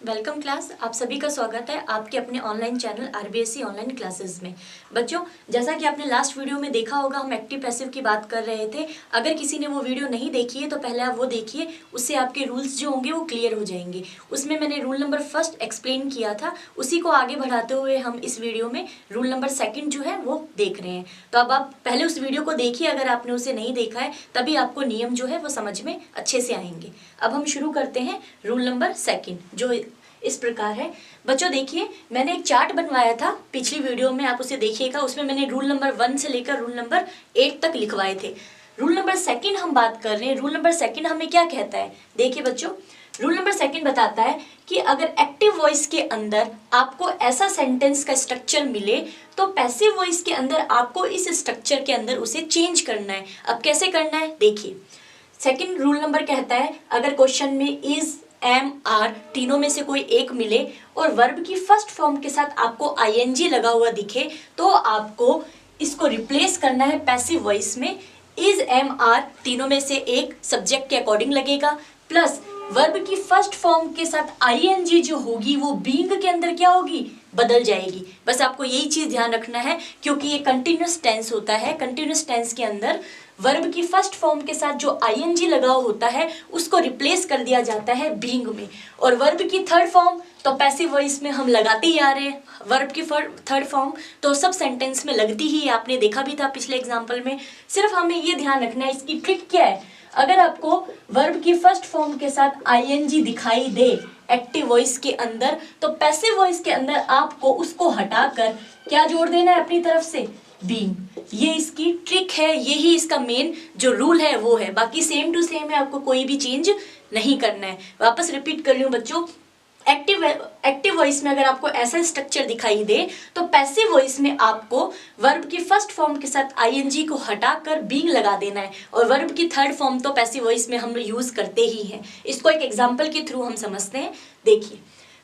Welcome class. आप सभी का स्वागत है आपके अपने online channel RBSC online classes में। बच्चों, जैसा कि आपने लास्ट वीडियो में देखा होगा, हम एक्टिव पैसिव की बात कर रहे थे। अगर किसी ने वो वीडियो नहीं देखी है तो पहले आप वो देखिए, उससे आपके रूल्स जो होंगे वो क्लियर हो जाएंगे। उसमें मैंने रूल नंबर फर्स्ट एक्सप्लेन किया था, उसी को आगे बढ़ाते हुए हम इस वीडियो में रूल नंबर सेकेंड जो है वो देख रहे हैं। तो अब आप पहले उस वीडियो को देखिए, अगर आपने उसे नहीं देखा है तभी आपको नियम जो है वो समझ में अच्छे से आएंगे। अब हम शुरू करते हैं रूल नंबर सेकेंड, जो इस प्रकार है। बच्चों देखिए, मैंने एक चार्ट बनवाया था पिछली वीडियो में, आप उसे देखिएगा। उसमें मैंने रूल नंबर 1 से लेकर रूल नंबर 8 तक लिखवाए थे। रूल नंबर सेकंड हम बात कर रहे हैं। रूल नंबर सेकंड हमें क्या कहता है, देखिए बच्चों, रूल नंबर सेकंड बताता है कि अगर एक्टिव वॉइस के अंदर आपको ऐसा सेंटेंस का स्ट्रक्चर मिले तो पैसिव वॉइस के अंदर आपको इस स्ट्रक्चर के अंदर उसे चेंज करना है। अब कैसे करना है, देखिए। सेकंड रूल नंबर कहता है, अगर क्वेश्चन में इज, एम, आर तीनों में से कोई एक मिले और वर्ब की फर्स्ट फॉर्म के साथ आपको आईएनजी लगा हुआ दिखे तो आपको इसको रिप्लेस करना है पैसिव वॉइस में। इज, एम, आर तीनों में से एक सब्जेक्ट के अकॉर्डिंग लगेगा, प्लस वर्ब की फर्स्ट फॉर्म के साथ आईएनजी जो होगी वो बीइंग के अंदर क्या होगी, बदल जाएगी। बस आपको यही चीज ध्यान रखना है, क्योंकि ये कंटिन्यूस टेंस होता है। कंटिन्यूस टेंस के अंदर वर्ब की फर्स्ट फॉर्म के साथ जो आईएनजी लगा होता है उसको रिप्लेस कर दिया जाता है बीइंग में, और वर्ब की थर्ड फॉर्म तो पैसिव वॉइस में हम लगाते ही आ रहे हैं। वर्ब की थर्ड फॉर्म तो सब सेंटेंस में लगती ही है, आपने देखा भी था पिछले एग्जाम्पल में। सिर्फ हमें ये ध्यान रखना है, इसकी ट्रिक क्या है, अगर आपको वर्ब की फर्स्ट फॉर्म के साथ आईएनजी दिखाई दे एक्टिव वॉइस के अंदर, तो पैसिव वॉइस के अंदर आपको उसको हटाकर क्या जोड़ देना है अपनी तरफ से, बीइंग। ये इसकी ट्रिक है, यही इसका मेन जो रूल है वो है। बाकी सेम टू सेम है, आपको कोई भी चेंज नहीं करना है। वापस रिपीट कर लूं बच्चों, एक्टिव वॉइस में अगर आपको ऐसा स्ट्रक्चर दिखाई दे तो पैसिव वॉइस में आपको वर्ब की फर्स्ट फॉर्म के साथ आईएनजी को हटाकर बीइंग लगा देना है, और वर्ब की थर्ड फॉर्म तो पैसिव वॉइस में हम यूज करते ही हैं। इसको एक एग्जांपल के थ्रू हम समझते हैं। देखिए,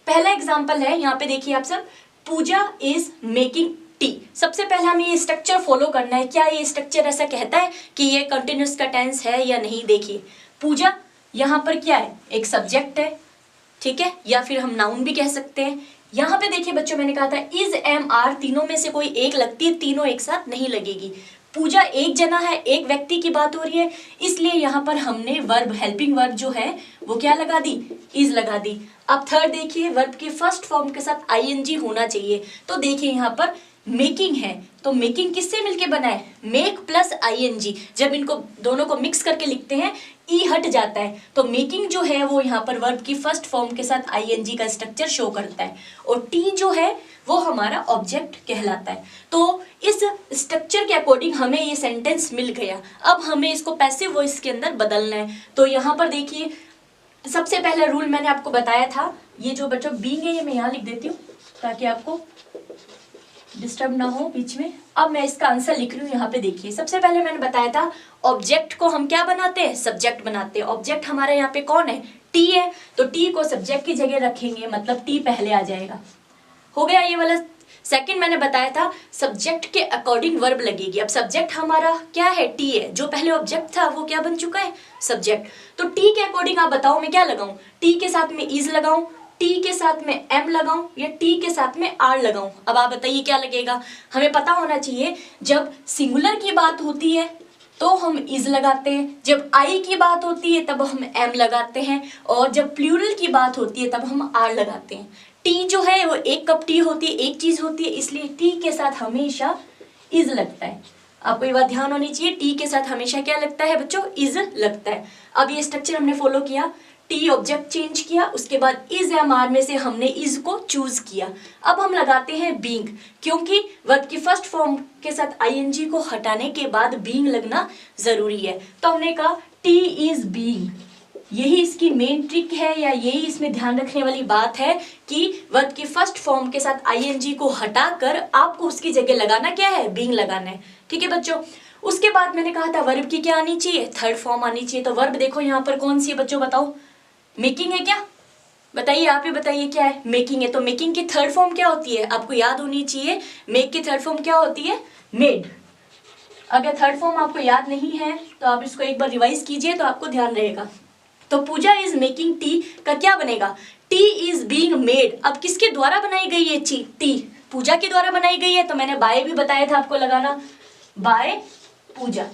पहला एग्जांपल है, यहाँ पे देखिए आप सब, पूजा इज मेकिंग टी। सबसे पहले हमें ये स्ट्रक्चर फॉलो करना है। क्या ये स्ट्रक्चर ऐसा कहता है कि ये कंटिन्यूस का टेंस है या नहीं? देखिए, पूजा यहाँ पर क्या है, एक सब्जेक्ट है, ठीक है, या फिर हम नाउन भी कह सकते हैं। यहाँ पे देखिए बच्चों, मैंने कहा था इज, एम, आर तीनों में से कोई एक लगती है, तीनों एक साथ नहीं लगेगी। पूजा एक जना है, एक व्यक्ति की बात हो रही है, इसलिए यहाँ पर हमने वर्ब, हेल्पिंग वर्ब जो है वो क्या लगा दी, इज लगा दी। अब थर्ड देखिए, वर्ब के फर्स्ट फॉर्म के साथ आईएनजी होना चाहिए, तो देखिए यहाँ पर मेकिंग है, तो मेकिंग किससे मिलके बना है, मेक प्लस आईएनजी। जब इनको दोनों को मिक्स करके लिखते हैं ई हट जाता है, तो मेकिंग जो है वो यहाँ पर वर्ब की फर्स्ट फॉर्म के साथ आईएनजी का स्ट्रक्चर शो करता है, और टी जो है वो हमारा ऑब्जेक्ट कहलाता है। तो इस स्ट्रक्चर के अकॉर्डिंग हमें ये सेंटेंस मिल गया। अब हमें इसको पैसिव वॉइस के अंदर बदलना है। तो यहाँ पर देखिए, सबसे पहला रूल मैंने आपको बताया था, ये जो बच्चों बीइंग है ये मैं यहाँ लिख देती हूँ ताकि आपको डिस्टर्ब ना हो बीच में। अब मैं इसका आंसर लिख रही हूँ, यहाँ पे देखिए। सबसे पहले मैंने बताया था ऑब्जेक्ट को हम क्या बनाते हैं, सब्जेक्ट बनाते हैं। ऑब्जेक्ट हमारा यहाँ पे कौन है, टी है, तो टी को सब्जेक्ट की जगह रखेंगे, मतलब टी पहले आ जाएगा। हो गया ये वाला। सेकंड मैंने बताया था सब्जेक्ट के अकॉर्डिंग वर्ब लगेगी। अब सब्जेक्ट हमारा क्या है, टी है, जो पहले ऑब्जेक्ट था वो क्या बन चुका है, सब्जेक्ट। तो टी के अकॉर्डिंग आप बताओ मैं क्या लगाऊं, टी के साथ में इज लगाऊं, टी के साथ में एम लगाऊं, या टी के साथ में आर लगाऊं? अब आप बताइए क्या लगेगा। हमें पता होना चाहिए, जब सिंगुलर की बात होती है तो हम इज लगाते हैं, जब आई की बात होती है तब हम एम लगाते हैं, और जब प्लूरल की बात होती है तब हम आर लगाते हैं। टी जो है वो एक कप टी होती है, एक चीज होती है, इसलिए टी के साथ हमेशा इज लगता है। आपको ये बात ध्यान होनी चाहिए, टी के साथ हमेशा क्या लगता है बच्चों, इज लगता है। अब ये स्ट्रक्चर हमने फॉलो किया, टी ऑब्जेक्ट चेंज किया, उसके बाद इज, एम, आर में से हमने इज को चूज किया। अब हम लगाते हैं बीइंग, क्योंकि वर्ब की फर्स्ट फॉर्म के साथ आईएनजी को हटाने के बाद बीइंग लगना जरूरी है। तो हमने कहा टी इज बीइंग। यही इसकी मेन ट्रिक है, या यही इसमें ध्यान रखने वाली बात है कि वर्ब की फर्स्ट फॉर्म के साथ आईएनजी को हटाकर आपको उसकी जगह लगाना क्या है, बीइंग लगाना है। ठीक है बच्चों। उसके बाद मैंने कहा था वर्ब की क्या आनी चाहिए, थर्ड फॉर्म आनी चाहिए। तो वर्ब देखो यहाँ पर कौन सी है बच्चों, बताओ, मेकिंग है क्या, बताइए, आप ही बताइए क्या है, मेकिंग है। तो मेकिंग की थर्ड फॉर्म क्या होती है, आपको याद होनी चाहिए। मेक की थर्ड फॉर्म क्या होती है, मेड। अगर थर्ड फॉर्म आपको याद नहीं है तो आप इसको एक बार रिवाइज कीजिए तो आपको ध्यान रहेगा। तो पूजा इज मेकिंग टी का क्या बनेगा, T T is being made, अब किसके द्वारा बनाई गई है टी? पूजा के द्वारा बनाई गई है, तो मैंने बाय भी बताया था आपको लगाना, बाय पूजा।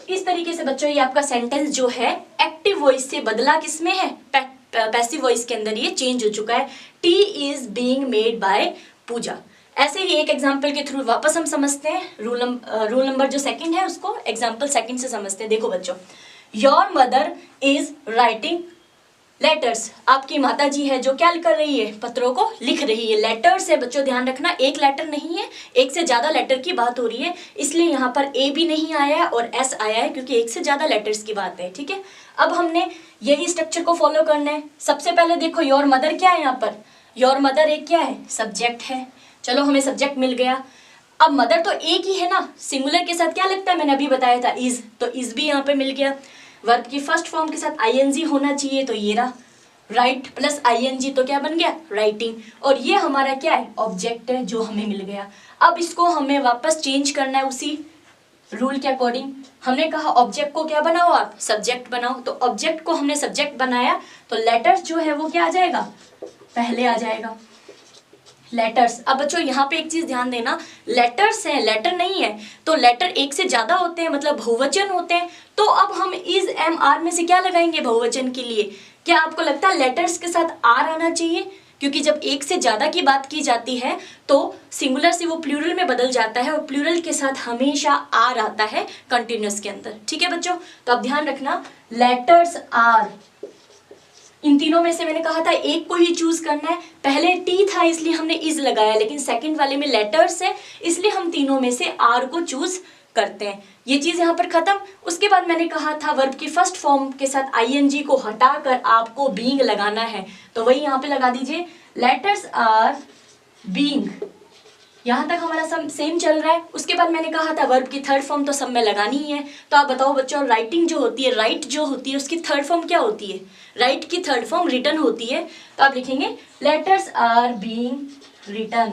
इस तरीके से बच्चों ये आपका सेंटेंस जो है एक्टिव वॉइस से बदला किसमें है, पैसिव वॉइस के अंदर ये चेंज हो चुका है, tea is being made by Pooja. ऐसे ही एक एग्जाम्पल के थ्रू वापस हम समझते हैं, रूल नंबर जो सेकंड है उसको एग्जाम्पल सेकंड से समझते हैं। देखो बच्चों, your mother is writing letters, आपकी माता जी है जो क्या कर रही है, पत्रों को लिख रही है। लेटर्स है बच्चों, ध्यान रखना एक लेटर नहीं है, एक से ज्यादा लेटर की बात हो रही है, इसलिए यहाँ पर ए भी नहीं आया है और एस आया है क्योंकि एक से ज्यादा लेटर्स की बात है। ठीक है, अब हमने यही स्ट्रक्चर को फॉलो करना है। सबसे पहले देखो योर मदर क्या है, यहाँ पर योर मदर एक क्या है, सब्जेक्ट है। चलो हमें सब्जेक्ट मिल गया। अब मदर तो एक ही है ना, सिंगुलर के साथ क्या लगता है, मैंने अभी बताया था इज, तो इज भी यहाँ पे मिल गया। वर्ब की फर्स्ट फॉर्म के साथ आईएनजी होना चाहिए, तो ये रहा राइट प्लस आईएनजी, तो क्या बन गया, राइटिंग। और ये हमारा क्या है, ऑब्जेक्ट है जो हमें मिल गया। अब इसको हमें वापस चेंज करना है उसी रूल के अकॉर्डिंग। हमने कहा ऑब्जेक्ट को क्या बनाओ आप, सब्जेक्ट बनाओ, तो ऑब्जेक्ट को हमने सब्जेक्ट बनाया, तो लेटर्स जो है वो क्या आ जाएगा, पहले आ जाएगा लेटर्स। अब बच्चों यहाँ पे एक चीज ध्यान देना, लेटर्स है, लेटर नहीं है, तो लेटर एक से ज्यादा होते हैं, मतलब बहुवचन होते हैं। तो अब हम इज एम आर में से क्या लगाएंगे बहुवचन के लिए, क्या आपको लगता है लेटर्स के साथ आर आना चाहिए? क्योंकि जब एक से ज्यादा की बात की जाती है तो सिंगुलर से वो प्लूरल में बदल जाता है और प्लूरल के साथ हमेशा आर आता है कंटिन्यूअस के अंदर। ठीक है बच्चों, तो अब ध्यान रखना लेटर्स आर, इन तीनों में से मैंने कहा था एक को ही चूज करना है। पहले टी था इसलिए हमने इज लगाया, लेकिन सेकंड वाले में लेटर्स है इसलिए हम तीनों में से आर को चूज करते हैं। ये चीज यहाँ पर खत्म। उसके बाद मैंने कहा था वर्ब की फर्स्ट फॉर्म के साथ आईएनजी को हटाकर आपको बीइंग लगाना है, तो वही यहाँ पे लगा दीजिए, लेटर्स आर बीइंग। यहाँ तक हमारा सब सेम चल रहा है। उसके बाद मैंने कहा था वर्ब की थर्ड फॉर्म तो सब में लगानी ही है। तो आप बताओ बच्चों, राइटिंग जो होती है, राइट जो होती है उसकी थर्ड फॉर्म क्या होती है, राइट की थर्ड फॉर्म रिटन होती है। तो आप लिखेंगे letters are being written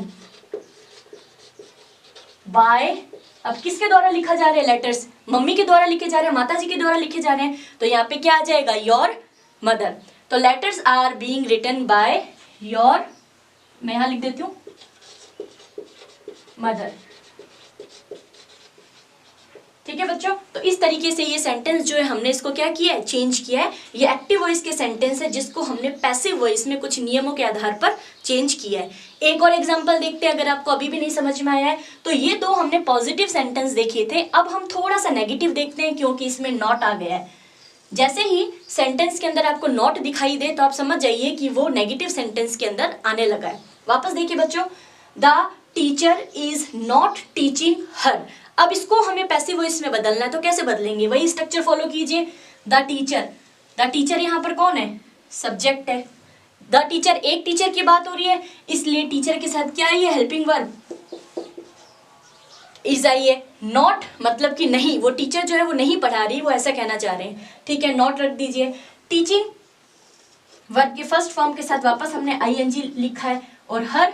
by, अब किसके द्वारा लिखा जा रहा है लेटर्स, मम्मी के द्वारा लिखे जा रहे हैं, माता जी के द्वारा लिखे जा रहे हैं, तो यहाँ पे क्या आ जाएगा, योर मदर। तो letters are being written by your, मैं यहाँ लिख देती हूँ मदर। ठीक है बच्चों, तो इस तरीके से ये सेंटेंस जो है हमने इसको क्या किया है, चेंज किया है। ये एक्टिव वॉइस के सेंटेंस है जिसको हमने पैसिव वॉइस में कुछ नियमों के आधार पर चेंज किया है। एक और एग्जांपल देखते हैं, अगर आपको अभी भी नहीं समझ में आया है तो। ये दो हमने पॉजिटिव सेंटेंस देखे थे, अब हम थोड़ा सा नेगेटिव देखते हैं क्योंकि इसमें नॉट आ गया है। जैसे ही सेंटेंस के अंदर आपको नॉट दिखाई दे तो आप समझ जाइए कि वो नेगेटिव सेंटेंस के अंदर आने लगा है। वापस देखिए बच्चों, the teacher is not teaching her. अब इसको हमें पैसिव वॉइस में बदलना है, तो कैसे बदलेंगे, वही स्ट्रक्चर फॉलो कीजिए। द टीचर यहाँ पर कौन है, सब्जेक्ट है। द टीचर, एक टीचर की बात हो रही है इसलिए टीचर के साथ क्या आई है, हेल्पिंग वर्ब इज आई है। नॉट मतलब कि नहीं, वो टीचर जो है वो नहीं पढ़ा रही, वो ऐसा कहना चाह रहे हैं। ठीक है, नॉट रख दीजिए। टीचिंग वर्ब के फर्स्ट फॉर्म के साथ वापस हमने आईएनजी लिखा है, और हर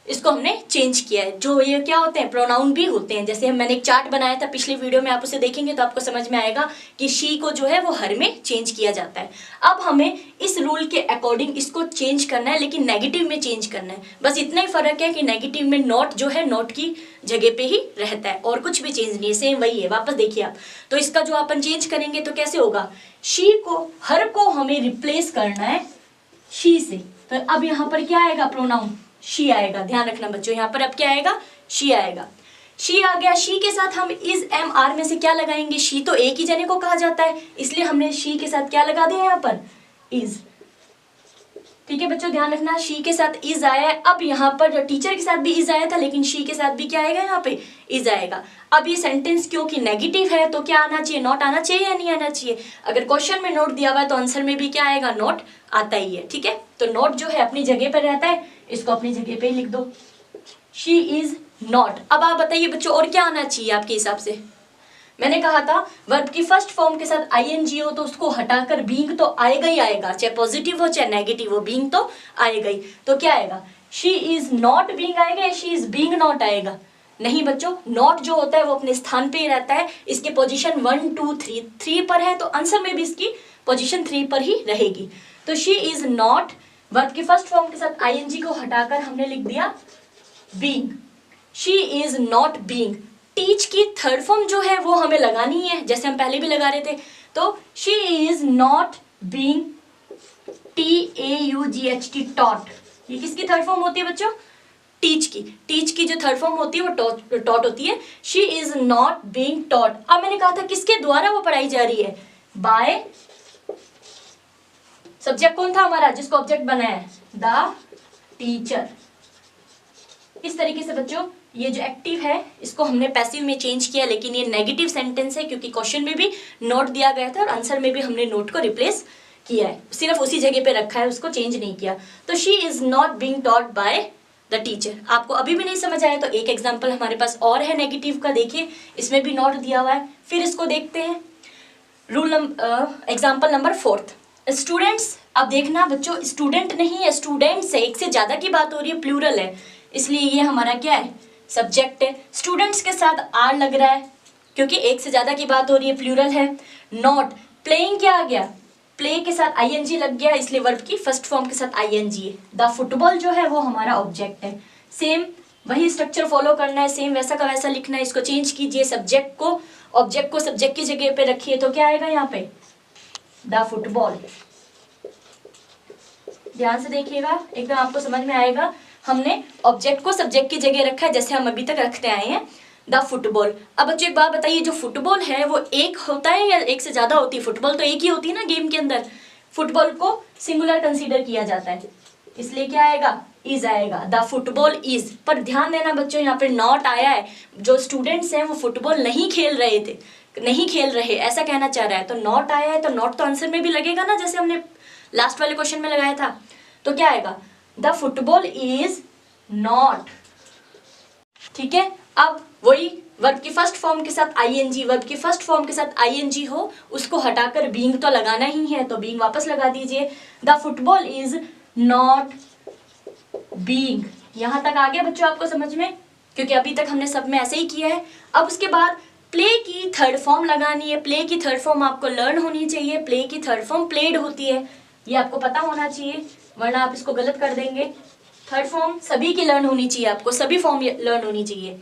इसको हमने चेंज किया है। जो ये क्या होते हैं, प्रोनाउन भी होते हैं। जैसे मैंने एक चार्ट बनाया था पिछली वीडियो में, आप उसे देखेंगे तो आपको समझ में आएगा कि शी को जो है वो हर में चेंज किया जाता है। अब हमें इस रूल के अकॉर्डिंग इसको चेंज करना है, लेकिन नेगेटिव में चेंज करना है। बस इतना ही फर्क है कि नेगेटिव में नॉट जो है नॉट की जगह पे ही रहता है और कुछ भी चेंज नहीं है, सेम वही है। वापस देखिए आप, तो इसका जो अपन चेंज करेंगे तो कैसे होगा, शी को, हर को हमें रिप्लेस करना है शी से। तो अब यहाँ पर क्या आएगा, प्रोनाउन शी आएगा। ध्यान रखना बच्चों, यहाँ पर अब क्या आएगा, शी आएगा। शी आ गया, शी के साथ हम इज एम आर में से क्या लगाएंगे, शी तो एक ही जने को कहा जाता है इसलिए हमने शी के साथ क्या लगा दिया यहाँ पर, इज। ठीक है बच्चों, ध्यान रखना, शी के साथ इज आया है। अब यहाँ पर टीचर के साथ भी इज आया था, लेकिन शी के साथ भी क्या आएगा, यहाँ पे इज आएगा। अब ये सेंटेंस क्योंकि नेगेटिव है तो क्या आना चाहिए, नॉट आना चाहिए या नहीं आना चाहिए। अगर क्वेश्चन में नोट दिया हुआ है तो आंसर में भी क्या आएगा, नोट आता ही है। ठीक है, तो नोट जो है अपनी जगह पर रहता है, इसको अपनी जगह पे ही लिख दो, शी इज नॉट। अब आप बताइए बच्चों, और क्या आना चाहिए आपके हिसाब से। मैंने कहा था वर्ब की फर्स्ट फॉर्म के साथ आईएनजी हो तो उसको हटाकर बीइंग तो आएगा ही आएगा, चाहे पॉजिटिव हो चाहे नेगेटिव हो, बीइंग तो आएगा ही। तो क्या आएगा, शी इज नॉट बीइंग आएगा या शी इज बीइंग नॉट आएगा। नहीं बच्चों, नॉट जो होता है वो अपने स्थान पे ही रहता है। इसके पोजीशन 1 2 3 पर है, तो आंसर में भी इसकी पोजीशन 3 पर ही रहेगी। तो शी इज नॉट, वर्ब के फर्स्ट फॉर्म के साथ आईएनजी को हटाकर हमने लिख दिया being, she is not being. Teach की थर्ड फॉर्म जो है वो हमें लगानी है, जैसे हम पहले भी लगा रहे थे। तो she is not being TAUGHT taught, ये किसकी थर्ड फॉर्म होती है बच्चों? टीच की। टीच की जो थर्ड फॉर्म होती है वो टॉट होती है। She is not being taught. अब मैंने कहा था किसके द्वारा वो पढ़ाई जा रही है? बाय, सब्जेक्ट कौन था हमारा जिसको ऑब्जेक्ट बनाया है? The teacher. इस तरीके से बच्चों ये जो एक्टिव है इसको हमने पैसिव में चेंज किया, लेकिन ये नेगेटिव सेंटेंस है क्योंकि क्वेश्चन में भी नोट दिया गया था और आंसर में भी हमने नोट को रिप्लेस किया है, सिर्फ उसी जगह पे रखा है, उसको चेंज नहीं किया। तो she is not being taught by the teacher. आपको अभी भी नहीं समझ आया तो एक एग्जाम्पल हमारे पास और है नेगेटिव का, देखिए इसमें भी नोट दिया हुआ है, फिर इसको देखते हैं। Example number 4। स्टूडेंट्स, अब देखना बच्चों स्टूडेंट नहीं है, स्टूडेंट्स है, एक से ज्यादा की बात हो रही है, प्लूरल है, इसलिए ये हमारा क्या है? सब्जेक्ट है। स्टूडेंट्स के साथ आर लग रहा है क्योंकि एक से ज्यादा की बात हो रही है, प्लूरल है। नॉट, प्लेइंग क्या आ गया? प्ले के साथ आईएनजी लग गया, इसलिए वर्ब की फर्स्ट फॉर्म के साथ आईएनजी है। द फुटबॉल जो है वो हमारा ऑब्जेक्ट है। सेम वही स्ट्रक्चर फॉलो करना है, सेम वैसा का वैसा लिखना है, इसको चेंज कीजिए, सब्जेक्ट को ऑब्जेक्ट को सब्जेक्ट की जगह पे रखिए, तो क्या आएगा यहाँ पे? The football. ध्यान से देखिएगा, एकदम आपको समझ में आएगा। हमने ऑब्जेक्ट को सब्जेक्ट की जगह रखा है जैसे हम अभी तक रखते आए हैं, द फुटबॉल। अब बच्चों एक बात बताइए, जो फुटबॉल है वो एक होता है या एक से ज्यादा होती है? फुटबॉल तो एक ही होती है ना गेम के अंदर, फुटबॉल को सिंगुलर कंसीडर किया जाता है, इसलिए क्या आएगा? इज आएगा, द फुटबॉल इज। पर ध्यान देना बच्चों यहाँ पे नॉट आया है, जो स्टूडेंट्स हैं वो फुटबॉल नहीं खेल रहे थे, नहीं खेल रहे ऐसा कहना चाह रहा है, तो नॉट आया है, तो नॉट तो आंसर में भी लगेगा ना, जैसे हमने लास्ट वाले क्वेश्चन में लगाया था। तो क्या आएगा? The football is not. ठीक है, अब वही वर्ब की फर्स्ट फॉर्म के साथ आईएनजी, वर्ब की फर्स्ट फॉर्म के साथ आईएनजी हो उसको हटाकर बीइंग तो लगाना ही है, तो बीइंग वापस लगा दीजिए। The football is not being. यहां तक आ गया बच्चों आपको समझ में? क्योंकि अभी तक हमने सब में ऐसे ही किया है। अब उसके बाद प्ले की थर्ड फॉर्म लगानी है। प्ले की थर्ड फॉर्म आपको लर्न होनी चाहिए। प्ले की थर्ड फॉर्म प्लेड होती है, ये आपको पता होना चाहिए, वरना आप इसको गलत कर देंगे। थर्ड फॉर्म सभी की लर्न होनी चाहिए, आपको सभी फॉर्म लर्न होनी चाहिए।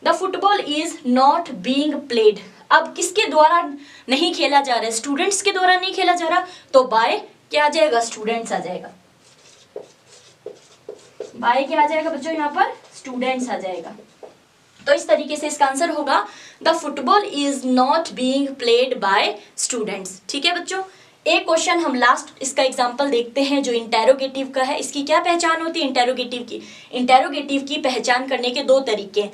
The football is not being played. अब किसके द्वारा नहीं खेला जा रहा है? स्टूडेंट्स के द्वारा नहीं खेला जा रहा, तो बाय क्या आ जाएगा? स्टूडेंट्स आ जाएगा। बाय क्या आ जाएगा बच्चों? यहाँ पर स्टूडेंट्स आ जाएगा। तो इस तरीके से इसका आंसर होगा the football is not being played by students. ठीक है बच्चों, एक क्वेश्चन हम लास्ट इसका एग्जांपल देखते हैं जो इंटेरोगेटिव का है। इसकी क्या पहचान होती है इंटेरोगेटिव की? इंटेरोगेटिव की पहचान करने के दो तरीके हैं,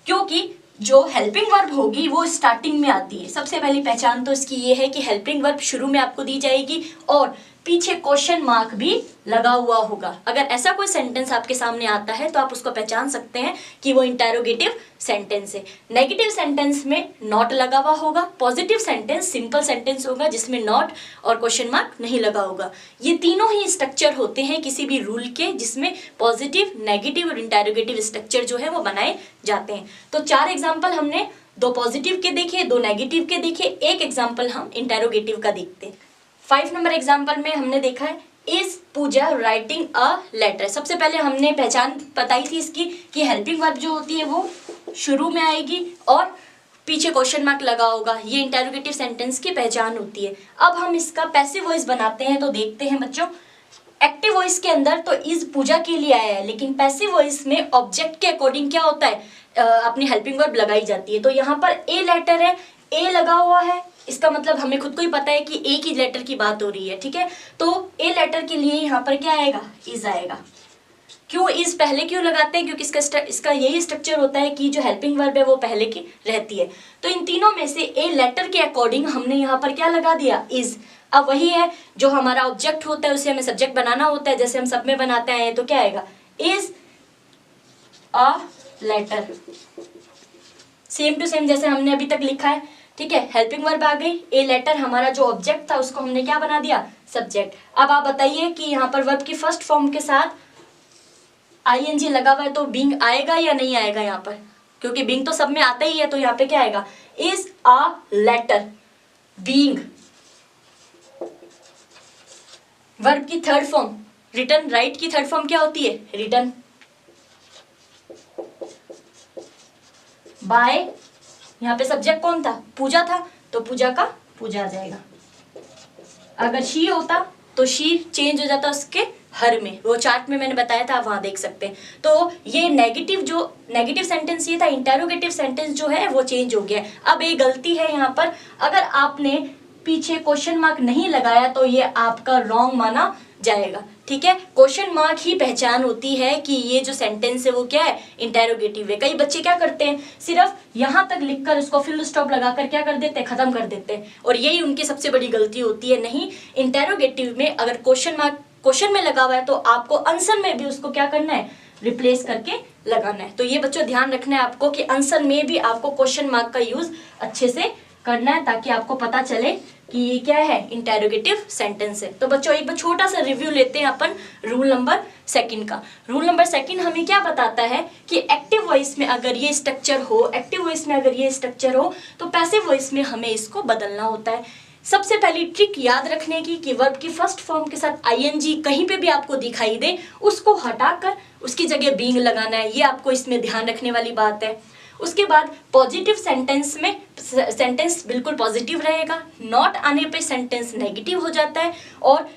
क्योंकि जो हेल्पिंग वर्ब होगी वो स्टार्टिंग में आती है। सबसे पहली पहचान तो इसकी ये है कि हेल्पिंग वर्ब शुरू में आपको दी जाएगी और पीछे क्वेश्चन मार्क भी लगा हुआ होगा। अगर ऐसा कोई सेंटेंस आपके सामने आता है तो आप उसको पहचान सकते हैं कि वो इंटेरोगेटिव सेंटेंस है। नेगेटिव सेंटेंस में नॉट लगा हुआ होगा, पॉजिटिव सेंटेंस सिंपल सेंटेंस होगा जिसमें नॉट और क्वेश्चन मार्क नहीं लगा होगा। ये तीनों ही स्ट्रक्चर होते हैं किसी भी रूल के जिसमें पॉजिटिव, नेगेटिव और इंटेरोगेटिव स्ट्रक्चर जो है वो बनाए जाते हैं। तो 4 एग्जाम्पल हमने, 2 पॉजिटिव के देखे, 2 नेगेटिव के देखे, एक एग्जाम्पल हम इंटेरोगेटिव का देखते हैं। 5 नंबर एग्जाम्पल में हमने देखा है is Pooja writing a letter. सबसे पहले हमने पहचान बताई थी इसकी कि हेल्पिंग वर्ब जो होती है वो शुरू में आएगी और पीछे क्वेश्चन मार्क लगा होगा, ये इंटेरोगेटिव सेंटेंस की पहचान होती है। अब हम इसका पैसिव वॉइस बनाते हैं तो देखते हैं बच्चों, एक्टिव वॉइस के अंदर तो इज पूजा के लिए आया है, लेकिन पैसिव वॉइस में ऑब्जेक्ट के अकॉर्डिंग क्या होता है, अपनी हेल्पिंग वर्ब लगाई जाती है। तो यहाँ पर ए लेटर है, ए लगा हुआ है, इसका मतलब हमें खुद को ही पता है कि एक ही लेटर की बात हो रही है। ठीक है, तो ए लेटर के लिए यहाँ पर क्या आएगा, इज आएगा। क्यों इज पहले क्यों लगाते हैं, क्योंकि इसका यही स्ट्रक्चर होता है कि जो हेल्पिंग वर्ब है वो पहले की रहती है। तो इन तीनों में से ए लेटर के अकॉर्डिंग हमने यहाँ पर क्या लगा दिया, इज। अब वही है जो हमारा ऑब्जेक्ट होता है उसे हमें सब्जेक्ट बनाना होता है, जैसे हम सब में बनाते हैं। तो क्या आएगा, is a letter, same to same जैसे हमने अभी तक लिखा है। ठीक है, हेल्पिंग वर्ब आ गई, ए लेटर हमारा जो ऑब्जेक्ट था उसको हमने क्या बना दिया, सब्जेक्ट। अब आप बताइए कि यहाँ पर वर्ब की फर्स्ट फॉर्म के साथ आईएनजी लगा हुआ है तो बीइंग आएगा या नहीं आएगा यहाँ पर, क्योंकि बीइंग तो सब में आता ही है। तो यहाँ पे क्या आएगा, is a letter being verb की थर्ड फॉर्म रिटन, राइट की थर्ड फॉर्म क्या होती है? रिटन। बाय, यहाँ पे सब्जेक्ट कौन था? पूजा था, तो पूजा का पूजा आ जाएगा। अगर शी होता तो शी चेंज हो जाता उसके हर में, वो चार्ट में मैंने बताया था, आप वहां देख सकते हैं। तो ये नेगेटिव, जो नेगेटिव सेंटेंस ये था, इंटेरोगेटिव सेंटेंस जो है वो चेंज हो गया। अब एक गलती है यहाँ पर, अगर आपने पीछे क्वेश्चन मार्क नहीं लगाया तो ये आपका रॉन्ग माना जाएगा, ठीक है। क्वेश्चन मार्क ही पहचान होती है कि ये जो सेंटेंस है वो क्या है? इंटेरोगेटिव है। कई बच्चे क्या करते हैं, सिर्फ यहाँ तक लिखकर उसको फुल स्टॉप लगाकर क्या कर देते हैं? खत्म कर देते हैं, और यही उनकी सबसे बड़ी गलती होती है। नहीं, इंटेरोगेटिव में अगर क्वेश्चन मार्क क्वेश्चन में लगा हुआ है तो आपको आंसर में भी उसको क्या करना है? रिप्लेस करके लगाना है। तो ये बच्चों ध्यान रखना है आपको कि आंसर में भी आपको क्वेश्चन मार्क का यूज अच्छे से करना है, ताकि आपको पता चले कि ये क्या है? इंटेरोगेटिव सेंटेंस है। तो बच्चों एक बार छोटा सा रिव्यू लेते हैं अपन रूल नंबर सेकंड का। रूल नंबर सेकंड हमें क्या बताता है कि एक्टिव वॉइस में अगर ये स्ट्रक्चर हो, एक्टिव वॉइस में अगर ये स्ट्रक्चर हो तो पैसिव वॉइस में हमें इसको बदलना होता है। सबसे पहली ट्रिक याद रखने की कि वर्ब की फर्स्ट फॉर्म के साथ आईएनजी कहीं पे भी आपको दिखाई दे, उसको हटाकर उसकी जगह बीइंग लगाना है। ये आपको इसमें ध्यान रखने वाली बात है। उसके बाद पॉजिटिव सेंटेंस में सेंटेंस बिल्कुल पॉजिटिव रहेगा, नॉट आने पे सेंटेंस नेगेटिव हो जाता है, और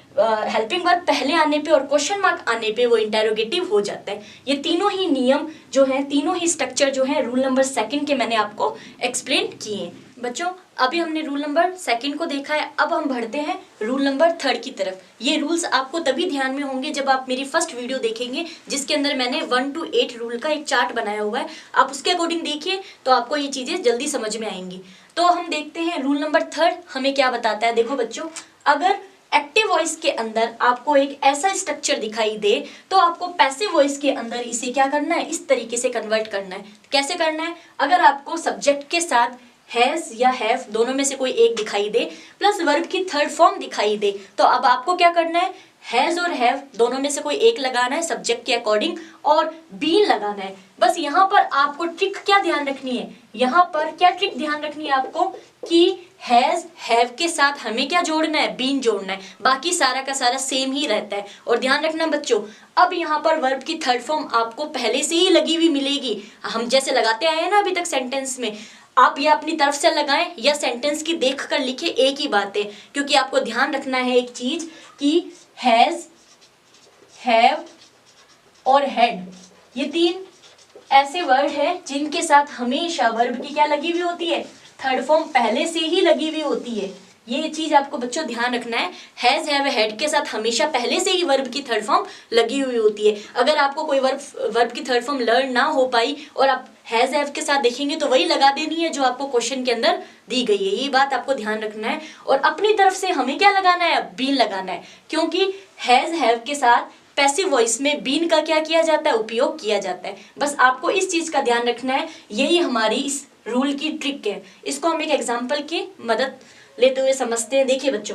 हेल्पिंग वर्ब पहले आने पे और क्वेश्चन मार्क आने पे वो इंटेरोगेटिव हो जाता है। ये तीनों ही नियम जो है, तीनों ही स्ट्रक्चर जो है रूल नंबर सेकंड के मैंने आपको एक्सप्लेन किए हैं। बच्चों अभी हमने रूल नंबर सेकंड को देखा है, अब हम बढ़ते हैं रूल नंबर थर्ड की तरफ। ये रूल्स आपको तभी ध्यान में होंगे जब आप मेरी फर्स्ट वीडियो देखेंगे, जिसके अंदर मैंने 1 to 8 रूल का एक चार्ट बनाया हुआ है। आप उसके अकॉर्डिंग देखिए तो आपको ये चीजें जल्दी समझ में आएंगी। तो हम देखते हैं रूल नंबर थर्ड हमें क्या बताता है। देखो बच्चों, अगर एक्टिव वॉइस के अंदर आपको एक ऐसा स्ट्रक्चर दिखाई दे तो आपको पैसिव वॉइस के अंदर इसे क्या करना है? इस तरीके से कन्वर्ट करना है। कैसे करना है? अगर आपको सब्जेक्ट के साथ हैज या हैव दोनों में से कोई एक दिखाई दे, प्लस वर्ब की थर्ड फॉर्म दिखाई दे, तो अब आपको क्या करना है? हैज और हैव दोनों में से कोई एक लगाना है सब्जेक्ट के अकॉर्डिंग, और बीन लगाना है। बस यहाँ पर आपको ट्रिक क्या ध्यान रखनी है? यहाँ पर क्या ट्रिक ध्यान रखनी है आपको कि हैज हैव के साथ हमें क्या जोड़ना है? बीन जोड़ना है। बाकी सारा का सारा सेम ही रहता है। और ध्यान रखना बच्चों, अब यहाँ पर वर्ब की थर्ड फॉर्म आपको पहले से ही लगी हुई मिलेगी। हम जैसे लगाते आए हैं ना अभी तक सेंटेंस में, आप या अपनी तरफ से लगाएं या सेंटेंस की देख कर लिखे, एक ही बात है। क्योंकि आपको ध्यान रखना है एक चीज कि हैज, हैव और हैड ये तीन ऐसे वर्ड हैं जिनके साथ हमेशा वर्ब की क्या लगी हुई होती है? थर्ड फॉर्म पहले से ही लगी हुई होती है। ये चीज आपको बच्चों ध्यान रखना है। हैज, हैव, हैड के साथ हमेशा पहले से ही वर्ब की थर्ड फॉर्म लगी हुई होती है। अगर आपको कोई वर्ब की थर्ड फॉर्म लर्न ना हो पाई और आप हैज, हैव के साथ देखेंगे तो वही लगा देनी है जो आपको क्वेश्चन के अंदर दी गई है। ये बात आपको ध्यान रखना है। और अपनी तरफ से हमें क्या लगाना है? बीन लगाना है, क्योंकि हैज, हैव के साथ पैसिव वॉइस में बीन का क्या किया जाता है? उपयोग किया जाता है। बस आपको इस चीज का ध्यान रखना है। यही हमारी इस रूल की ट्रिक है। इसको हम एक एग्जाम्पल की मदद लेते हुए समझते हैं। देखिए बच्चों,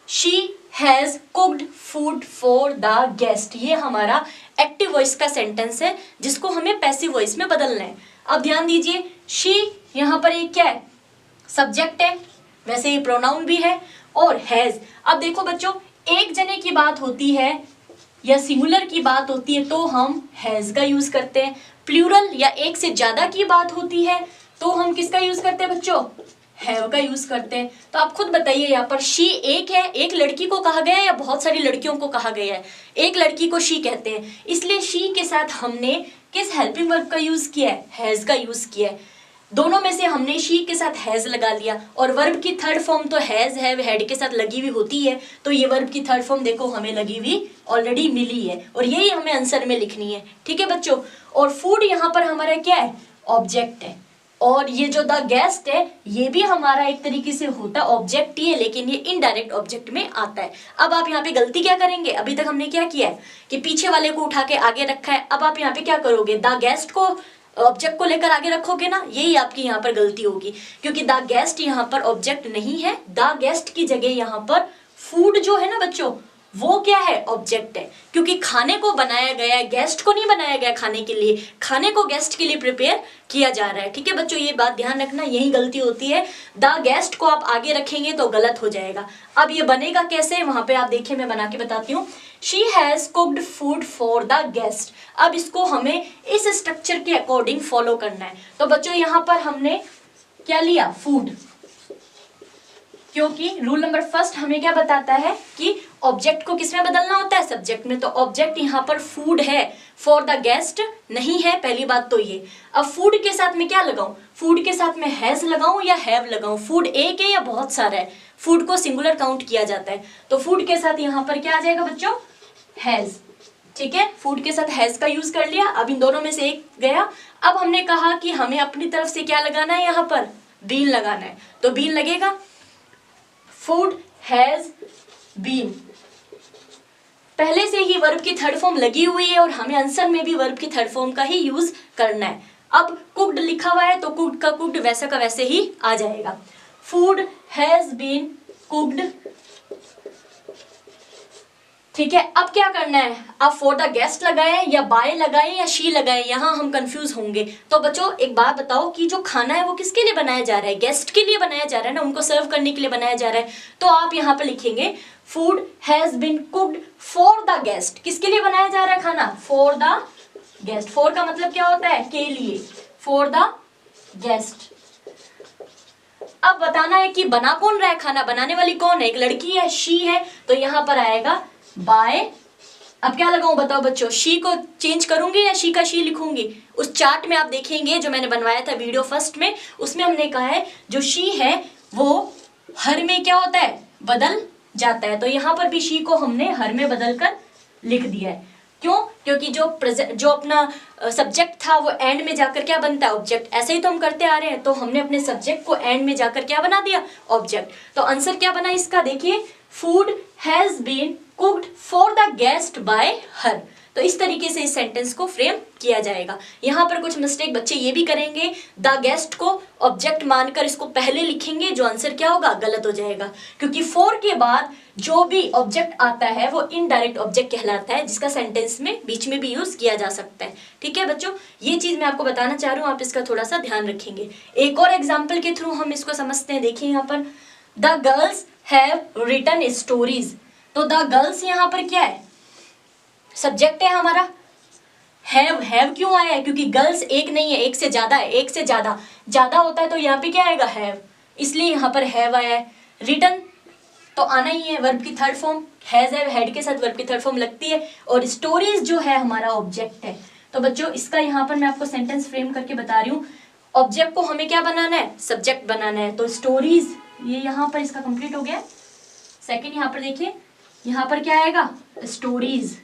she has cooked food for the guest, ये हमारा एक्टिव वॉइस का सेंटेंस है जिसको हमें पैसिव वॉइस में बदलना है। अब ध्यान दीजिए, शी यहाँ पर एक क्या है? सब्जेक्ट है, वैसे ही प्रोनाउन भी है, और हैज। अब देखो बच्चों, एक जने की बात होती है या सिंगुलर की बात होती है तो हम हैज का यूज करते हैं। प्लूरल या एक से ज्यादा की बात होती है तो हम किसका यूज करते हैं बच्चों? हैव का यूज करते हैं। तो आप खुद बताइए, यहाँ पर शी एक है, एक लड़की को कहा गया है या बहुत सारी लड़कियों को कहा गया है? एक लड़की को शी कहते हैं, इसलिए शी के साथ हमने किस हेल्पिंग वर्ब का यूज किया है? हैज का यूज किया है। दोनों में से हमने शी के साथ हैज लगा लिया, और वर्ब की थर्ड फॉर्म तो हैज, हैव, हैड के साथ लगी हुई होती है। तो ये वर्ब की थर्ड फॉर्म देखो हमें लगी हुई ऑलरेडी मिली है, और यही हमें आंसर में लिखनी है। ठीक है बच्चों। और फूड यहाँ पर हमारा क्या है? ऑब्जेक्ट है। और ये जो द गेस्ट है ये भी हमारा एक तरीके से होता ऑब्जेक्ट ही है, लेकिन ये इनडायरेक्ट ऑब्जेक्ट में आता है। अब आप यहाँ पे गलती क्या करेंगे? अभी तक हमने क्या किया है कि पीछे वाले को उठा के आगे रखा है। अब आप यहाँ पे क्या करोगे? द गेस्ट को ऑब्जेक्ट को लेकर आगे रखोगे ना, यही आपकी यहाँ पर गलती होगी, क्योंकि द गेस्ट यहाँ पर ऑब्जेक्ट नहीं है। द गेस्ट की जगह यहाँ पर फूड जो है ना बच्चों, वो क्या है? ऑब्जेक्ट है। क्योंकि खाने को बनाया गया है, गेस्ट को नहीं बनाया गया खाने के लिए, खाने को गेस्ट के लिए प्रिपेयर किया जा रहा है। ठीक है बच्चों, ये बात ध्यान रखना, यही गलती होती है। द गेस्ट को आप आगे रखेंगे तो गलत हो जाएगा। अब ये बनेगा कैसे, वहां पे आप देखिए, मैं बना के बताती हूँ। She has cooked food for the guest. अब इसको हमें इस स्ट्रक्चर के अकॉर्डिंग फॉलो करना है। तो बच्चों यहाँ पर हमने क्या लिया, फूड, क्योंकि रूल नंबर फर्स्ट हमें क्या बताता है कि ऑब्जेक्ट को किसमें बदलना होता है, सब्जेक्ट में। तो ऑब्जेक्ट यहाँ पर फूड है, फॉर द गेस्ट नहीं है, पहली बात तो ये। अब फूड के साथ में क्या लगाऊं, फूड के साथ में हैज लगाऊं या हैव लगाऊं, फूड एक है या बहुत सारा है, फूड को सिंगुलर काउंट किया जाता है। तो फूड के साथ यहाँ पर क्या आ जाएगा बच्चों, हैज। ठीक है, फूड के साथ हैज का यूज कर लिया। अब इन दोनों में से एक गया। अब हमने कहा कि हमें अपनी तरफ से क्या लगाना है, यहाँ पर बीन लगाना है। तो बीन लगेगा, फूड हैज बीन। पहले से ही वर्ब की थर्ड फॉर्म लगी हुई है और हमें आंसर में भी वर्ब की थर्ड फॉर्म का ही यूज करना है। अब कुक्ड लिखा हुआ है तो कुक्ड का कुक्ड वैसा का वैसे ही आ जाएगा। Food has been cooked. ठीक है, अब क्या करना है, अब फॉर द गेस्ट लगाए या बाय लगाए या शी लगाए, यहाँ हम कंफ्यूज होंगे। तो बच्चों एक बात बताओ कि जो खाना है वो किसके लिए बनाया जा रहा है, गेस्ट के लिए बनाया जा रहा है ना, उनको सर्व करने के लिए बनाया जा रहा है। तो आप यहाँ पे लिखेंगे food has been cooked for the guest. किसके लिए बनाया जा रहा है खाना, फॉर द गेस्ट। फॉर का मतलब क्या होता है, के लिए, फॉर द गेस्ट। अब बताना है कि बना कौन रहा है खाना, बनाने वाली कौन है, एक लड़की है, शी है। तो यहाँ पर आएगा बाय। अब क्या लगाऊं बताओ बच्चों, शी को चेंज करूंगी या शी का शी लिखूंगी। उस चार्ट में आप देखेंगे जो मैंने बनवाया था वीडियो फर्स्ट में, उसमें हमने कहा है जो शी है वो हर में क्या होता है, बदल जाता है। तो यहाँ पर भी शी को हमने हर में बदल कर लिख दिया है। क्यों, क्योंकि जो अपना सब्जेक्ट था वो एंड में जाकर क्या बनता है, ऑब्जेक्ट। ऐसे ही तो हम करते आ रहे हैं, तो हमने अपने सब्जेक्ट को एंड में जाकर क्या बना दिया, ऑब्जेक्ट। तो आंसर क्या बना इसका, देखिए food has been cooked for the guest by her. तो इस तरीके से इस सेंटेंस को फ्रेम किया जाएगा। यहाँ पर कुछ मिस्टेक बच्चे ये भी करेंगे, द गेस्ट को ऑब्जेक्ट मानकर इसको पहले लिखेंगे, जो आंसर क्या होगा, गलत हो जाएगा। क्योंकि फॉर के बाद जो भी ऑब्जेक्ट आता है वो इनडायरेक्ट ऑब्जेक्ट कहलाता है, जिसका सेंटेंस में बीच में भी यूज किया जा सकता है। ठीक है बच्चों, ये चीज मैं आपको बताना चाह रही हूँ, आप इसका थोड़ा सा ध्यान रखेंगे। एक और एग्जाम्पल के थ्रू हम इसको समझते हैं। देखिए यहाँ पर the girls have written stories. तो द गर्ल्स यहाँ पर क्या है, सब्जेक्ट है हमारा। हैव क्यों आया है, क्योंकि गर्ल्स एक नहीं है, एक से ज्यादा है, एक से ज्यादा ज्यादा होता है तो यहाँ पे क्या आएगा, हैव, इसलिए यहाँ पर हैव आया है। रिटन तो आना ही है, वर्ब की third form, has have had के साथ वर्ब की थर्ड फॉर्म लगती है। और स्टोरीज जो है हमारा ऑब्जेक्ट है। तो बच्चों इसका यहाँ पर मैं आपको सेंटेंस फ्रेम करके बता रही हूँ। ऑब्जेक्ट को हमें क्या बनाना है, सब्जेक्ट बनाना है। तो स्टोरीज, ये यहाँ पर इसका कंप्लीट हो गया। सेकंड यहाँ पर देखिए, यहाँ पर क्या आएगा, स्टोरीज।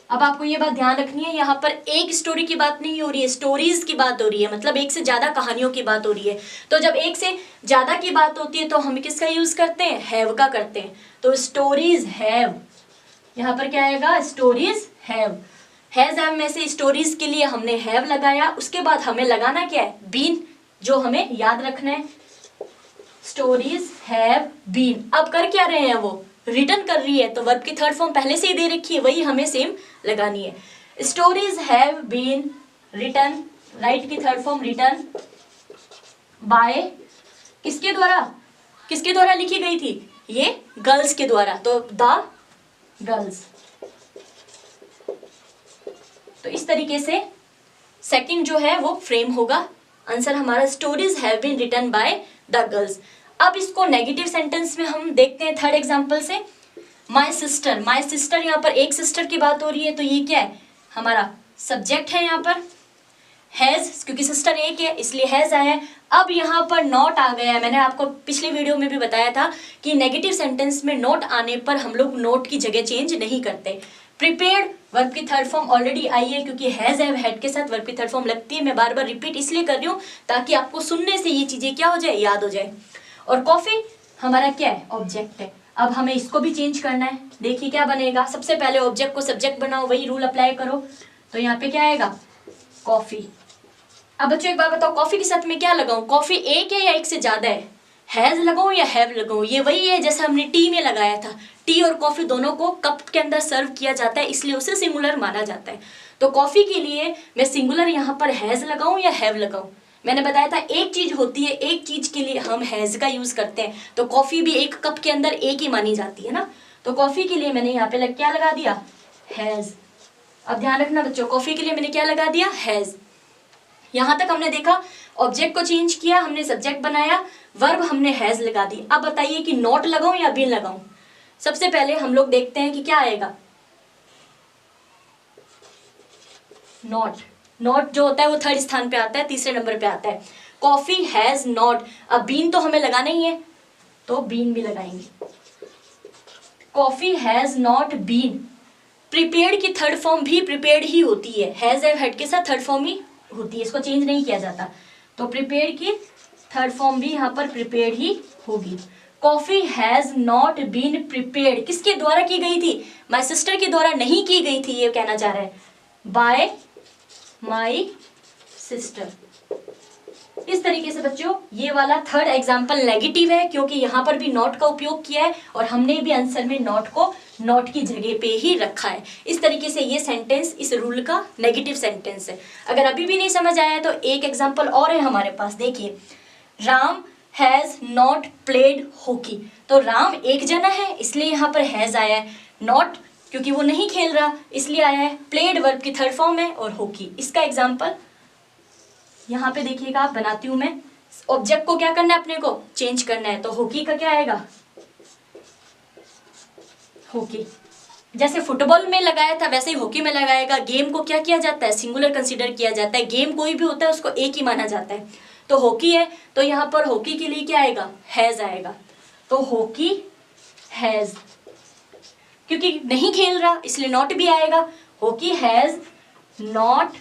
अब आपको ये बात ध्यान रखनी है, यहाँ पर एक स्टोरी की बात नहीं हो रही है, स्टोरीज की बात हो रही है, मतलब एक से ज्यादा कहानियों की बात हो रही है। तो जब एक से ज्यादा की बात होती है तो हम किसका यूज करते हैं, हैव का करते हैं। तो स्टोरीज हैव, यहाँ पर क्या आएगा, स्टोरीज हैव। हैज हैव में से स्टोरीज के लिए हमने हैव लगाया, उसके बाद हमें लगाना क्या है, बीन, जो हमें याद रखना है। Stories have been. अब कर क्या रहे हैं, वो रिटर्न कर रही है, तो वर्ब की थर्ड फॉर्म पहले से ही दे रखी है, वही हमें सेम लगानी है। Stories have been return, write की थर्ड फॉर्म रिटर्न बाय, किसके द्वारा लिखी गई थी, ये गर्ल्स के द्वारा, तो द गर्ल्स। तो इस तरीके से सेकंड जो है वो फ्रेम होगा। आंसर हमारा stories have been written by the girls. अब इसको नेगेटिव सेंटेंस में हम देखते हैं थर्ड एग्जांपल से। माय सिस्टर, यहाँ पर एक सिस्टर की बात हो रही है, तो ये क्या है, हमारा सब्जेक्ट है यहाँ पर। हैज, क्योंकि सिस्टर एक है इसलिए हैज आया है। अब यहाँ पर नॉट आ गया है। मैंने आपको पिछले वीडियो में भी बताया था कि नेगेटिव सेंटेंस में नॉट आने पर हम लोग नोट की जगह चेंज नहीं करते। प्रिपेयर्ड, वर्ब की थर्ड फॉर्म ऑलरेडी आई है, क्योंकि हैज हैव हैड के साथ वर्ब की थर्ड फॉर्म लगती है। मैं बार बार रिपीट इसलिए कर रही हूँ ताकि आपको सुनने से ये चीजें क्या हो जाए, याद हो जाए। और कॉफी हमारा क्या है, ऑब्जेक्ट है। अब हमें इसको भी चेंज करना है। देखिए क्या बनेगा, सबसे पहले ऑब्जेक्ट को सब्जेक्ट बनाओ, वही रूल अप्लाई करो। तो यहाँ पे क्या आएगा, कॉफी। अब बच्चों एक बात बताओ, कॉफी के साथ में क्या लगाऊं, कॉफी एक है या एक से ज्यादा है, हैज लगाऊं या हैव लगाऊं, ये वही है जैसे हमने टी में लगाया था। टी और कॉफी दोनों को कप के अंदर सर्व किया जाता है, इसलिए उसे सिंगुलर माना जाता है। तो कॉफी के लिए मैं सिंगुलर यहाँ पर हैज लगाऊं या हैव लगाऊं। मैंने बताया था एक चीज होती है, एक चीज के लिए हम हैज का यूज करते हैं, तो कॉफी भी एक कप के अंदर एक ही मानी जाती है ना। तो कॉफी के लिए मैंने यहाँ पे क्या लगा दिया, हैज। अब ध्यान रखना बच्चों, कॉफी के लिए मैंने क्या लगा दिया, हैज। यहां तक हमने देखा, ऑब्जेक्ट को चेंज किया, हमने सब्जेक्ट बनाया, वर्ब हमने हैज लगा दी। अब बताइए कि नॉट लगाऊं या बीन लगाऊं। सबसे पहले हम लोग देखते हैं कि क्या आएगा, नॉट। नॉट जो होता है वो थर्ड स्थान पे आता है, तीसरे नंबर पे आता है। कॉफी हैज नॉट, अब बीन तो हमें लगाना ही है, तो बीन भी लगाएंगे। Coffee has not been. Prepared की थर्ड फॉर्म भी प्रिपेयर्ड ही होती है, हैज एंड हैड के साथ थर्ड फॉर्म ही होती है, इसको चेंज नहीं किया जाता। तो प्रिपेयर्ड की थर्ड फॉर्म भी यहाँ पर प्रिपेयर्ड ही होगी। Coffee has not been prepared किसके द्वारा की गई थी, माय सिस्टर के द्वारा नहीं की गई थी, ये कहना चाह रहा है, बाय माई सिस्टर। इस तरीके से बच्चों ये वाला थर्ड एग्जाम्पल नेगेटिव है, क्योंकि यहाँ पर भी नॉट का उपयोग किया है और हमने भी आंसर में नॉट को नॉट की जगह पे ही रखा है। इस तरीके से ये सेंटेंस इस रूल का नेगेटिव सेंटेंस है। अगर अभी भी नहीं समझ आया तो एक एग्जाम्पल और है हमारे पास, देखिए, Ram has not played hockey. तो राम एक जना है इसलिए यहाँ पर हैज आया है, नॉट क्योंकि वो नहीं खेल रहा इसलिए आया है, प्लेड वर्ब की थर्ड फॉर्म है, और हॉकी इसका एग्जाम्पल यहाँ पे देखिएगा, आप बनाती हूं मैं। ऑब्जेक्ट को क्या करना है, अपने को चेंज करना है, तो हॉकी का क्या आएगा, हॉकी। जैसे फुटबॉल में लगाया था वैसे ही हॉकी में लगाएगा। गेम को क्या किया जाता है, सिंगुलर कंसीडर किया जाता है, गेम कोई भी होता है उसको एक ही माना जाता है। तो हॉकी है तो यहाँ पर हॉकी के लिए क्या आएगा, हैज आएगा। तो हॉकी हैज, क्योंकि नहीं खेल रहा इसलिए नॉट भी आएगा। Hockey has not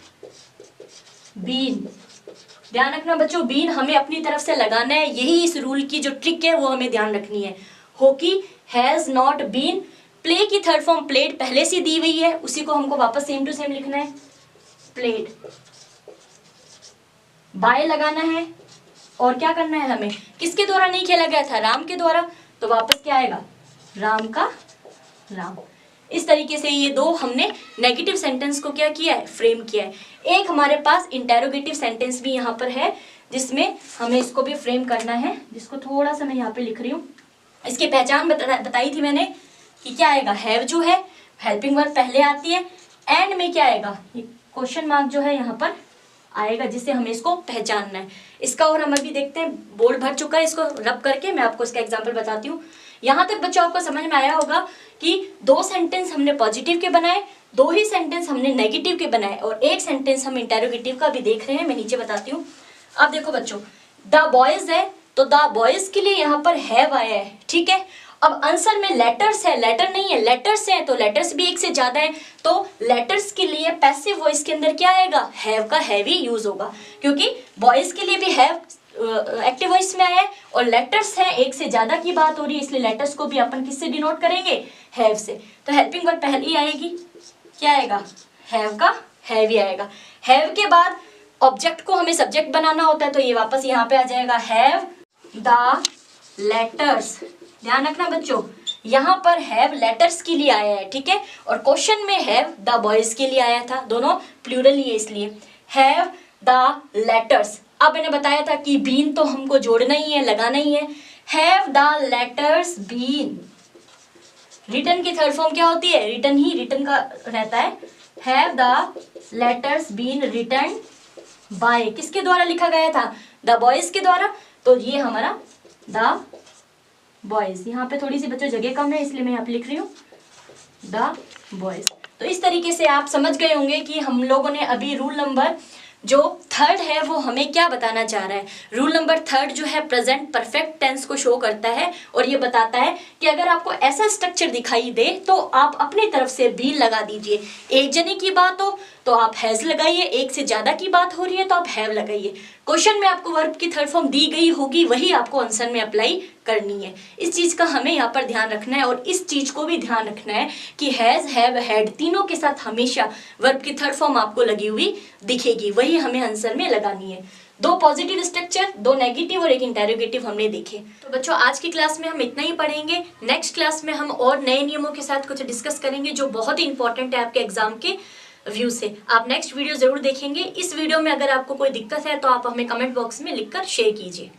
been. ध्यान रखना बच्चों, बीन हमें अपनी तरफ से लगाना है, यही इस रूल की जो ट्रिक है वो हमें ध्यान रखनी है। Hockey has not been, play की थर्ड फॉर्म प्लेड पहले से दी हुई है, उसी को हमको वापस सेम टू सेम लिखना है, प्लेड। बाय लगाना है और क्या करना है हमें, किसके द्वारा नहीं खेला गया था, राम के द्वारा, तो वापस क्या आएगा, राम का राम। इस तरीके से ये दो हमने नेगेटिव सेंटेंस को क्या किया है, फ्रेम किया है। एक हमारे पास इंटेरोगेटिव सेंटेंस भी यहाँ पर है जिसमें हमें इसको भी फ्रेम करना है, जिसको थोड़ा सा मैं यहाँ पे लिख रही हूँ। इसकी पहचान बताई थी मैंने कि क्या आएगा, हैव जो है हेल्पिंग वर्ब पहले आती है, एंड में क्या आएगा, ये क्वेश्चन मार्क जो है यहाँ पर आएगा, जिससे हमें इसको पहचानना है। इसका और हम अभी देखते हैं, बोर्ड भर चुका है, इसको रब करके मैं आपको इसका एग्जाम्पल बताती हूँ। यहाँ तक बच्चों आपको समझ में आया होगा कि दो सेंटेंस हमने पॉजिटिव के बनाए, दो ही सेंटेंस हमने नेगेटिव के बनाए, और एक सेंटेंस हम इंटेरोगेटिव का भी देख रहे हैं। मैं नीचे बताती हूँ। अब देखो बच्चों, द बॉयज है तो द बॉयज के लिए यहाँ पर हैव आया है, ठीक है। अब आंसर में लेटर्स है, लेटर नहीं है, लेटर्स है, तो लेटर्स भी एक से ज्यादा है, तो लेटर्स के लिए पैसिव वॉइस के अंदर क्या आएगा, हैव का हैव ही यूज होगा, क्योंकि बॉयज के लिए भी हैव एक्टिव वॉइस में आया है, और लेटर्स है, एक से ज्यादा की बात हो रही है, इसलिए लेटर्स को भी अपन किससे डिनोट करेंगे, हैव से। तो हेल्पिंग वर्ब पहले ही आएगी, क्या आएगा, हैव का हैव ही आएगा। हैव के बाद ऑब्जेक्ट को हमें सब्जेक्ट बनाना होता है, तो ये वापस यहाँ पे आ जाएगा, हैव द लेटर्स। ध्यान रखना बच्चों, यहाँ पर हैव लेटर्स के लिए आया है, ठीक है, और क्वेश्चन में हैव द बॉयज के लिए आया था, दोनों प्लूरल ही है इसलिए हैव द लेटर्स। अब मैंने बताया था कि बीन तो हमको जोड़ना ही है, लगाना ही है, have the letters been. Written की थर्ड फॉर्म क्या होती है, रिटन ही रिटन का रहता है, have the letters been written by, किसके द्वारा लिखा गया था, द बॉयज के द्वारा, तो ये हमारा द बॉयज। यहाँ पे थोड़ी सी बच्चों जगह कम है इसलिए मैं यहाँ पे लिख रही हूँ द बॉयज। तो इस तरीके से आप समझ गए होंगे कि हम लोगों ने अभी रूल नंबर जो थर्ड है वो हमें क्या बताना चाह रहा है। रूल नंबर थर्ड जो है प्रेजेंट परफेक्ट टेंस को शो करता है, और ये बताता है कि अगर आपको ऐसा स्ट्रक्चर दिखाई दे तो आप अपनी तरफ से भी लगा दीजिए। एक जने की बात हो तो आप हैज लगाइए, एक से ज्यादा की बात हो रही है तो आप हैव लगाइए। क्वेश्चन में आपको वर्ब की थर्ड फॉर्म दी गई होगी, वही आपको आंसर में अप्लाई करनी है। इस चीज का हमें यहाँ पर ध्यान रखना है, और इस चीज को भी ध्यान रखना है कि हैज, हैव, हैड तीनों के साथ हमेशा वर्ब की थर्ड फॉर्म आपको लगी हुई दिखेगी, वही हमें आंसर में लगानी है। दो पॉजिटिव स्ट्रक्चर, दो नेगेटिव और एक इंटेरोगेटिव हमने देखे। तो बच्चों आज की क्लास में हम इतना ही पढ़ेंगे। नेक्स्ट क्लास में हम और नए नियमों के साथ कुछ डिस्कस करेंगे जो बहुत ही इंपॉर्टेंट है आपके एग्जाम के व्यू से। आप नेक्स्ट वीडियो जरूर देखेंगे। इस वीडियो में अगर आपको कोई दिक्कत है तो आप हमें कमेंट बॉक्स में लिखकर शेयर कीजिए।